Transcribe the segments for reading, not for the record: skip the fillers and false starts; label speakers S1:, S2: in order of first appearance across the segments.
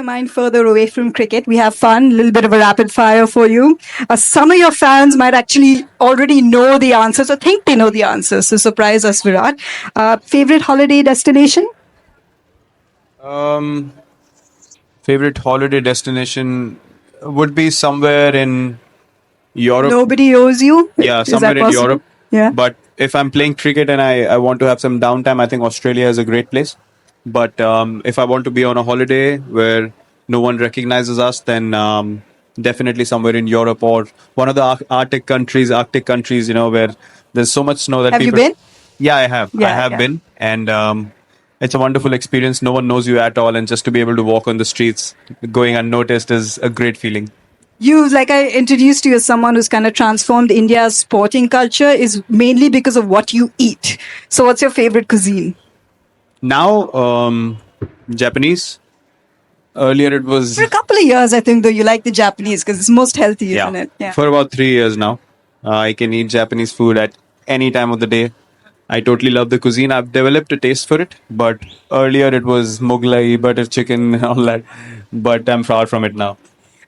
S1: mind further away from cricket. We have fun, a little bit of a rapid fire for you. Some of your fans might actually already know the answers or think they know the answers. So surprise us, Virat. Favorite holiday destination?
S2: Um, Favorite holiday destination would be somewhere in Europe.
S1: Nobody owes you.
S2: Yeah,
S1: Is
S2: somewhere
S1: that
S2: in
S1: possible?
S2: Europe.
S1: Yeah.
S2: But if I'm playing cricket and I want to have some downtime, I think Australia is a great place. But if I want to be on a holiday where no one recognizes us, then definitely somewhere in Europe or one of the Arctic countries, where there's so much snow that
S1: Have you
S2: people.
S1: been?
S2: Yeah, I have. I
S1: Yeah,
S2: have
S1: yeah.
S2: been. And it's a wonderful experience. No one knows you at all. And just to be able to walk on the streets going unnoticed is a great feeling.
S1: You, like I introduced you as someone who's kind of transformed India's sporting culture, is mainly because of what you eat. So, what's your favorite cuisine?
S2: Now, Japanese. Earlier, it was
S1: For a couple of years, I think, though, you like the Japanese because it's most healthy,
S2: yeah.
S1: isn't it? Yeah.
S2: For about 3 years now, I can eat Japanese food at any time of the day. I totally love the cuisine. I've developed a taste for it, but earlier it was Mughlai, butter chicken, and all that. But I'm far from it now.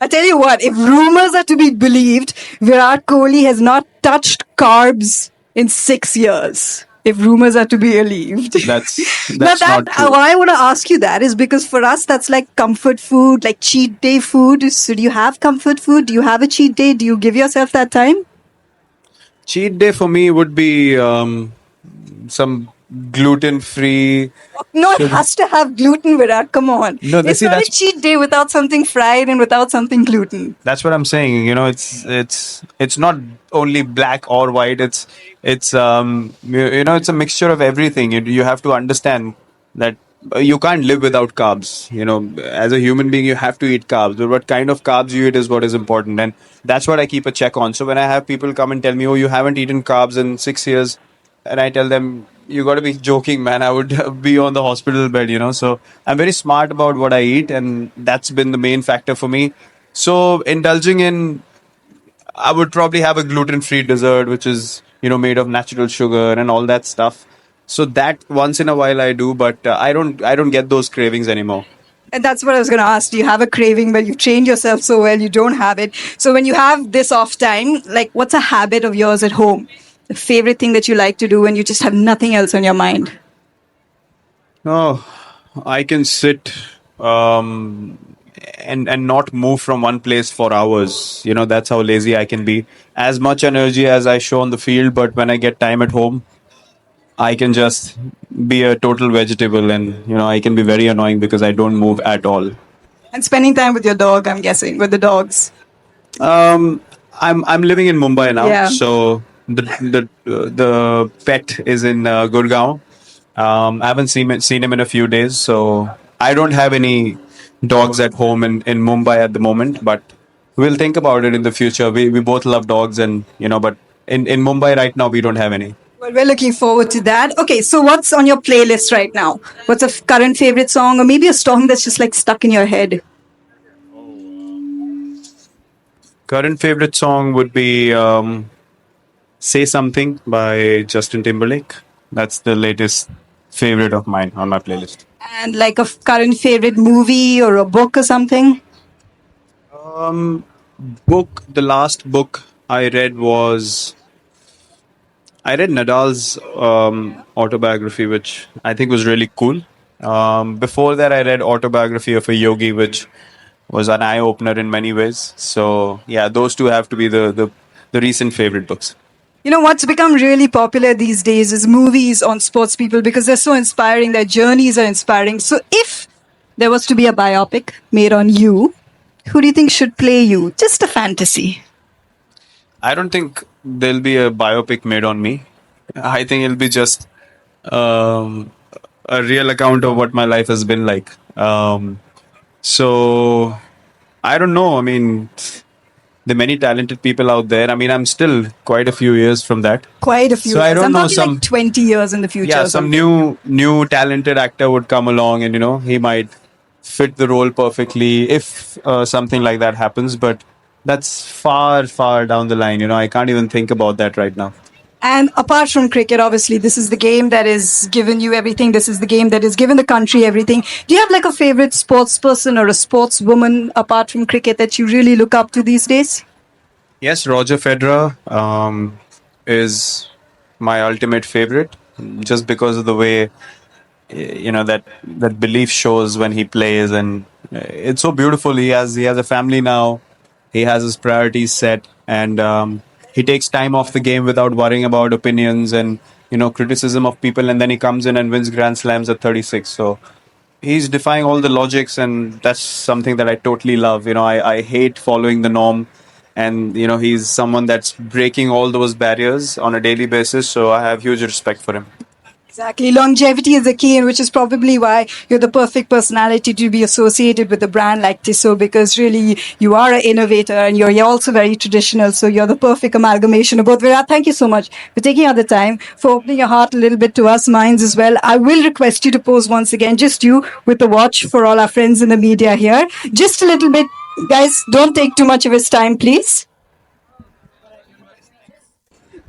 S1: I tell you what, if rumors are to be believed, Virat Kohli has not touched carbs in 6 years. If rumors are to be believed.
S2: That's
S1: Now
S2: not true.
S1: why I want to ask you that is because for us that's like comfort food, like cheat day food. So do you have comfort food? Do you have a cheat day? Do you give yourself that time?
S2: Cheat day for me would be some gluten-free.
S1: No, it has to have gluten, Virat. Come on.
S2: No,
S1: It's
S2: see,
S1: not a
S2: that's
S1: cheat day without something fried and without something gluten.
S2: that's what I'm saying. It's not only black or white. It's a mixture of everything. You have to understand that you can't live without carbs. As a human being, you have to eat carbs. But what kind of carbs you eat is what is important, and that's what I keep a check on. So when I have people come and tell me, "Oh, you haven't eaten carbs in 6 years," and I tell them, "You got to be joking, man. I would be on the hospital bed." So I'm very smart about what I eat, and that's been the main factor for me. So indulging in, I would probably have a gluten-free dessert, which is made of natural sugar and all that stuff. So that once in a while I do, but I don't get those cravings anymore.
S1: And that's what I was going to ask. Do you have a craving, but you've trained yourself so well you don't have it? So when you have this off time, like what's a habit of yours at home? The favorite thing that you like to do when you just have nothing else on your mind?
S2: Oh, I can sit and not move from one place for hours. That's how lazy I can be. As much energy as I show on the field, but when I get time at home, I can just be a total vegetable, and I can be very annoying because I don't move at all.
S1: And spending time with your dog, I'm guessing, with the dogs.
S2: I'm living in Mumbai now,
S1: Yeah.
S2: so the pet is in Gurgaon. I haven't seen him in a few days, so I don't have any dogs at home in Mumbai at the moment. But we'll think about it in the future. We both love dogs, and but in Mumbai right now we don't have any.
S1: Well, we're looking forward to that. Okay, so what's on your playlist right now? What's a current favorite song, or maybe a song that's just like stuck in your head?
S2: Current favorite song would be "Say Something" by Justin Timberlake. That's the latest favorite of mine on my playlist.
S1: And like a current favorite movie or a book or something?
S2: Book. The last book I read was I read Nadal's autobiography, which I think was really cool. Before that, I read autobiography of a yogi, which was an eye opener in many ways. So yeah, those two have to be the recent favorite books.
S1: You know, what's become really popular these days is movies on sports people because they're so inspiring, their journeys are inspiring. So if there was to be a biopic made on you, who do you think should play you? Just a fantasy.
S2: I don't think there'll be a biopic made on me. I think it'll be just um, a real account of what my life has been like. So I don't know. I mean, there are many talented people out there. I mean, I'm still quite a few years from that.
S1: Quite a few
S2: So I
S1: years.
S2: don't
S1: I'm
S2: know,
S1: talking like 20 years in the future.
S2: Yeah,
S1: or
S2: some
S1: something.
S2: new talented actor would come along, and he might fit the role perfectly if something like that happens. But that's far down the line. I can't even think about that right now.
S1: And apart from cricket, obviously, this is the game that has given you everything. This is the game that has given the country everything. Do you have like a favorite sports person or a sportswoman apart from cricket that you really look up to these days?
S2: Yes, Roger Federer is my ultimate favorite, just because of the way that belief shows when he plays, and it's so beautiful. He has a family now. He has his priorities set, and he takes time off the game without worrying about opinions and criticism of people, and then he comes in and wins grand slams at 36. So he's defying all the logics, and that's something that I totally love. I hate following the norm, and he's someone that's breaking all those barriers on a daily basis, so I have huge respect for him.
S1: Exactly. Longevity is the key, and which is probably why you're the perfect personality to be associated with a brand like Tissot, because really you are an innovator and you're also very traditional. So you're the perfect amalgamation of both. Virat, thank you so much for taking out the time, for opening your heart a little bit to us, minds as well. I will request you to pose once again, just you with the watch for all our friends in the media here. Just a little bit. Guys, don't take too much of his time, please.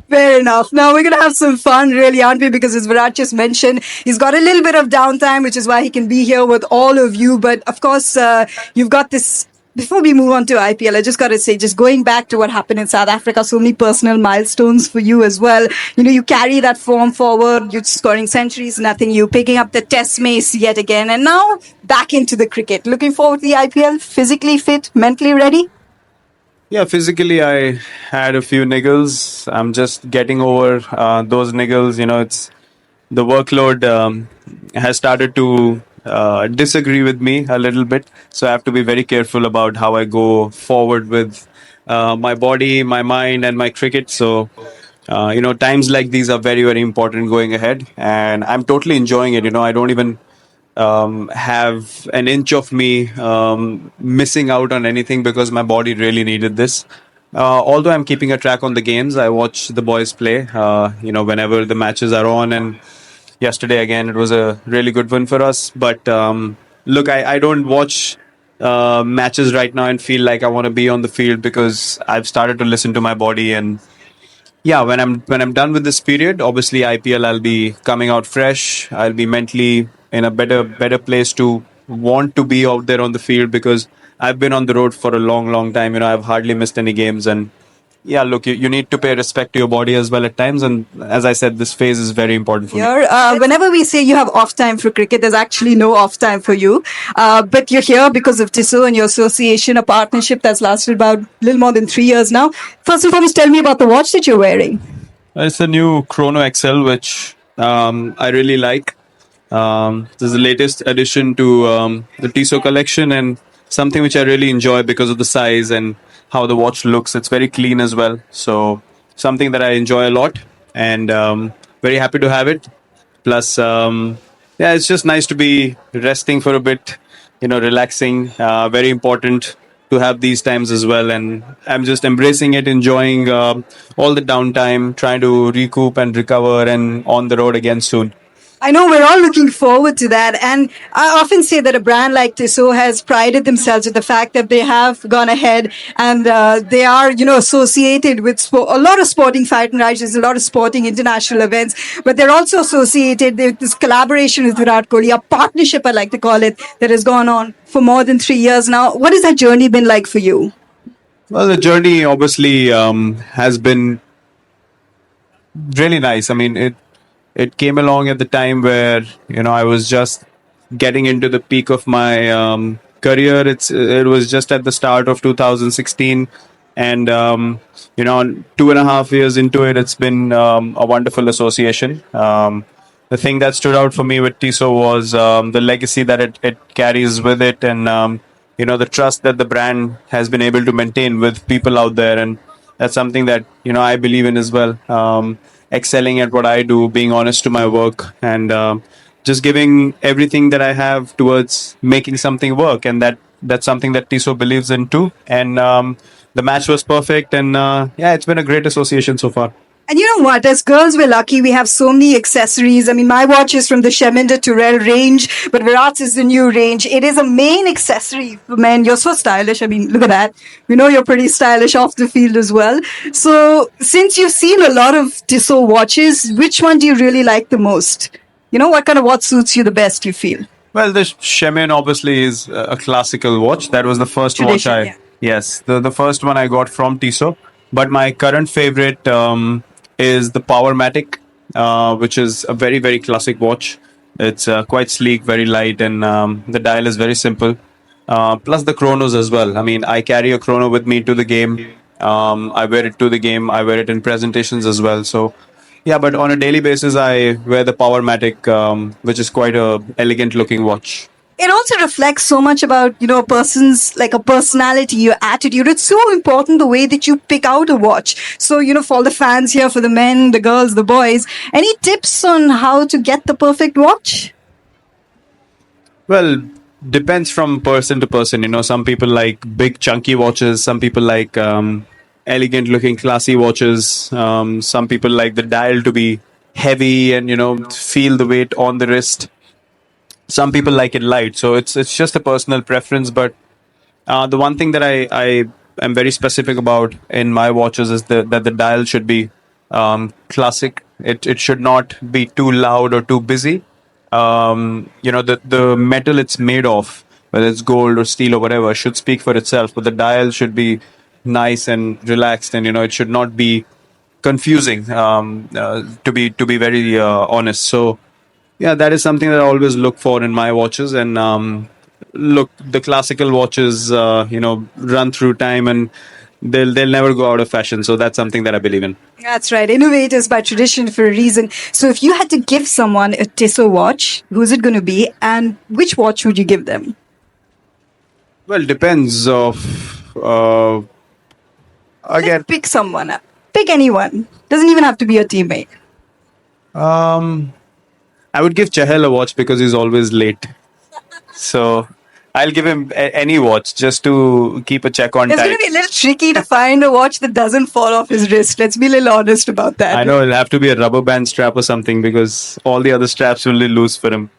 S1: Fair enough. Now we're going to have some fun, really, aren't we? Because as Virat just mentioned, he's got a little bit of downtime, which is why he can be here with all of you. But of course, you've got this. Before we move on to IPL, I just got to say, just going back to what happened in South Africa, so many personal milestones for you as well. You carry that form forward. You're scoring centuries, nothing. You picking up the test mace yet again. And now back into the cricket. Looking forward to the IPL, physically fit, mentally ready?
S2: Yeah, physically, I had a few niggles. I'm just getting over those niggles. It's the workload has started to disagree with me a little bit. So I have to be very careful about how I go forward with my body, my mind, and my cricket. So, times like these are very, very important going ahead. And I'm totally enjoying it. I don't even have an inch of me missing out on anything because my body really needed this. Although I'm keeping a track on the games, I watch the boys play. Whenever the matches are on, and yesterday again, it was a really good win for us. But look, I don't watch matches right now and feel like I want to be on the field because I've started to listen to my body. And yeah, when I'm done with this period, obviously IPL, I'll be coming out fresh. I'll be mentally in a better place to want to be out there on the field because I've been on the road for a long time. I've hardly missed any games, and yeah, look, you need to pay respect to your body as well at times. And as I said, this phase is very important for me.
S1: Here, whenever we say you have off time for cricket, there's actually no off time for you. But you're here because of Tissot and your association, a partnership that's lasted about a little more than 3 years now. First and foremost, tell me about the watch that you're wearing.
S2: It's a new Chrono XL, which I really like. This is the latest addition to the Tissot collection, and something which I really enjoy because of the size and how the watch looks. It's very clean as well. So, something that I enjoy a lot, and very happy to have it. Plus, yeah, it's just nice to be resting for a bit, relaxing. Very important to have these times as well. And I'm just embracing it, enjoying all the downtime, trying to recoup and recover, and on the road again soon.
S1: I know we're all looking forward to that. And I often say that a brand like Tissot has prided themselves with the fact that they have gone ahead and they are, associated with a lot of sporting fight and rights, a lot of sporting international events, but they're also associated with this collaboration with Virat Kohli, a partnership, I like to call it, that has gone on for more than 3 years now. What has that journey been like for you?
S2: Well, the journey obviously has been really nice. I mean, it came along at the time where I was just getting into the peak of my career. It was just at the start of 2016, and 2.5 years into it, it's been a wonderful association. The thing that stood out for me with Tissot was the legacy that it carries with it, and the trust that the brand has been able to maintain with people out there, and that's something that I believe in as well. Excelling at what I do, being honest to my work, and just giving everything that I have towards making something work, and that's something that Tissot believes in too. And the match was perfect, and yeah, it's been a great association so far.
S1: And you know what? As girls, we're lucky. We have so many accessories. I mean, my watch is from the Sheminder Turrell range, but Virat's is the new range. It is a main accessory for men. You're so stylish. I mean, look at that. We know you're pretty stylish off the field as well. So, since you've seen a lot of Tissot watches, which one do you really like the most? You know, what kind of watch suits you the best, you feel?
S2: Well, the Shemin obviously is a classical watch. That was the first watch
S1: Tradition,
S2: I.
S1: yeah.
S2: Yes, the first one I got from Tissot. But my current favorite is the Powermatic, which is a very, very classic watch. It's quite sleek, very light, and the dial is very simple. Plus the chronos as well. I mean, I carry a chrono with me to the game. I wear it to the game. I wear it in presentations as well. So, yeah, but on a daily basis, I wear the Powermatic, which is quite a elegant looking watch.
S1: It also reflects so much about, you know, a person's like a personality, your attitude. It's so important the way that you pick out a watch. So, you know, for all the fans here, for the men, the girls, the boys, any tips on how to get the perfect watch?
S2: Well, depends from person to person. You know, some people like big chunky watches. Some people like elegant looking classy watches. Some people like the dial to be heavy and, you know, feel the weight on the wrist. Some people like it light. So it's just a personal preference. But the one thing that I am very specific about in my watches is that the dial should be classic. It should not be too loud or too busy. You know, the metal it's made of, whether it's gold or steel or whatever, should speak for itself. But the dial should be nice and relaxed, and you know, it should not be confusing. To be very honest. So yeah, that is something that I always look for in my watches. And look, the classical watches, you know, run through time and they'll never go out of fashion. So that's something that I believe in.
S1: That's right. Innovators by tradition for a reason. So if you had to give someone a Tissot watch, who's it going to be? And which watch would you give them?
S2: Well, depends of again.
S1: Pick someone up. Pick anyone. Doesn't even have to be your teammate.
S2: I would give Chahal a watch because he's always late. So I'll give him any watch just to keep a check on
S1: It's
S2: time.
S1: going to be a little tricky to find a watch that doesn't fall off his wrist. Let's be a little honest about that.
S2: I know it'll have to be a rubber band strap or something because all the other straps will be loose for him.